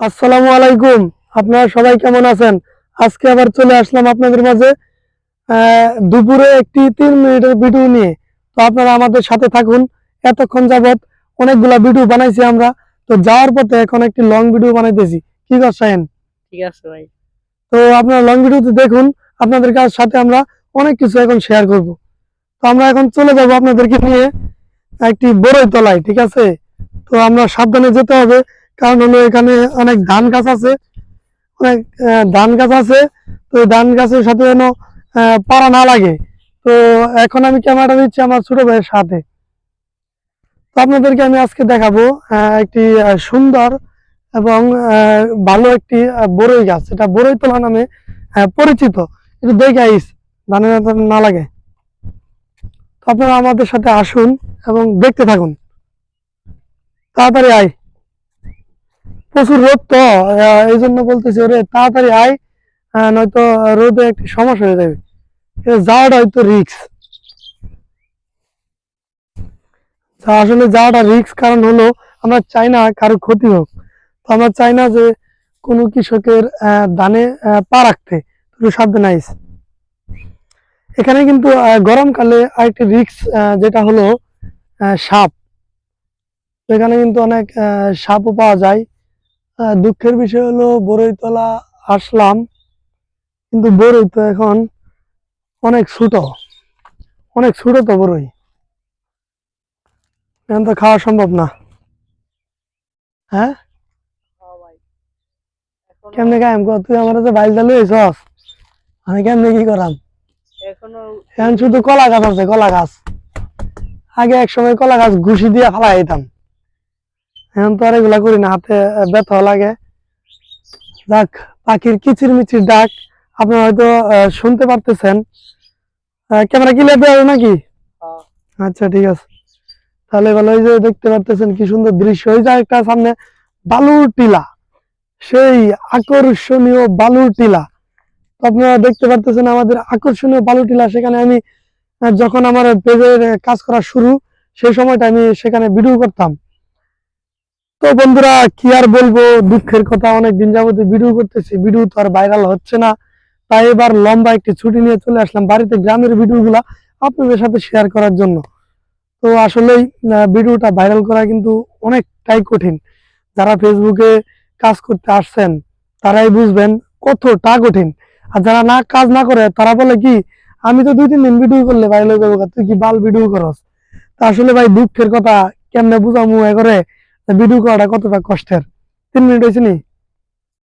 আসসালামু আলাইকুম। আপনারা সবাই কেমন আছেন? আজকে আবার চলে আসলাম আপনাদের মাঝে দুপুরে একটি 3 মিনিটের ভিডিও নিয়ে। তো আপনারা আমাদের সাথে থাকুন। এতক্ষণ যাবত অনেকগুলা ভিডিও বানাইছি আমরা। তো যাওয়ার পথে এখন একটি লং ভিডিও বানাইতেছি। কি করছেন? ঠিক আছে ভাই। তো আপনারা লং ভিডিওতে দেখুন। আপনাদের সাথে আমরা অনেক কিছু এখন শেয়ার করব। তো আমরা এখন চলে যাব আপনাদেরকে নিয়ে একটি বড়ই তলায়, ঠিক আছে? তো আমরা সাবধানে যেতে হবে, কারণ হলো এখানে অনেক ধান গাছ আছে, অনেক ধান গাছ আছে। তো ধান গাছের সাথে যেন পাড়া না লাগে। তো এখন আমি ক্যামেরাটা দিচ্ছি আমার ছোট ভাইয়ের সাথে। তো আপনাদেরকে আমি আজকে দেখাবো একটি সুন্দর এবং ভালো একটি বড়ই গাছ, এটা বড়ই তলা নামে পরিচিত। একটু দেখে আইস ধানের না লাগে। তো আপনারা আমাদের সাথে আসুন এবং দেখতে থাকুন। তাড়াতাড়ি আয়, প্রচুর রোদ তো, এই জন্য বলতেছি ওরে তাড়াতাড়ি আয়, নয়তো রোদে একটি সমস্যা হয়ে যাবে। যাওয়াটা হয়তো রিক্স, আসলে যাওয়াটা রিক্স কারণ হলো আমরা চাই না কারো ক্ষতি হোক। তো আমরা চাই না যে কোনো কৃষকের ধানে পা রাখতে। একটু সাবধানে আইস। এখানে কিন্তু গরমকালে আরেকটি রিক্স, যেটা হলো সাপ। এখানে কিন্তু অনেক সাপও পাওয়া যায়। দুঃখের বিষয় হলো বড়ইতলা আসলাম, কিন্তু বড়ই তো এখন অনেক ছোট, অনেক ছোট তো বড়ই, এখন তো খাওয়া সম্ভব না। হ্যাঁ, ভাই এখনো কেমনে কায়েম কর তুই আমার যে বাইল চালু হয়েছস, আমি কেমনে কি করাম? এখনো এখন শুধু কলা গাছ আছে, কলা গাছ। আগে এক সময় কলা গাছ ঘুষি দিয়ে ফালাই দিতাম, এখন তো আর এগুলা করি না, হাতে ব্যথা লাগে। যাক, পাখির কিচির মিচির ডাক আপনারা হয়তো শুনতে পারতেছেন। ক্যামেরা ক্লিয়ার দেওয়া হবে নাকি? আচ্ছা, ঠিক আছে। তাহলে ভালো, এই যে দেখতে পারতেছেন কি সুন্দর দৃশ্য। এই যে একটা সামনে বালুর টিলা, সেই আকর্ষণীয় বালুর টিলা। তো আপনারা দেখতে পারতেছেন আমাদের আকর্ষণীয় বালুর টিলা। সেখানে আমি যখন আমার পেজের কাজ করা শুরু, সেই সময়টা আমি সেখানে ভিডিও করতাম। তো বন্ধুরা, কি আর বলবো, দুঃখের কথা, অনেক দিন যাবত ভিডিও করতেছি, ভিডিও তো আর ভাইরাল হচ্ছে না। তাই এবার লম্বা একটি ছুটি নিয়ে চলে আসলাম বাড়িতে, গ্রামের ভিডিওগুলা আপনাদের সাথে শেয়ার করার জন্য। তো আসলেই ভিডিওটা ভাইরাল করা কিন্তু অনেকটাই কঠিন। যারা ফেসবুকে কাজ করতে আসছেন তারাই বুঝবেন কতটা কঠিন। আর যারা কাজ না করে তারা বলে কি, আমি তো 2-3 দিন ভিডিও করলে ভাইরাল হয়ে যাবো, তুই কি বাল ভিডিও করস? তা আসলে ভাই দুঃখের কথা, কেমনে বুঝামু এ করে ভিডিও করাটা কতটা কষ্টের। 3 মিনিট হয়েছে নি?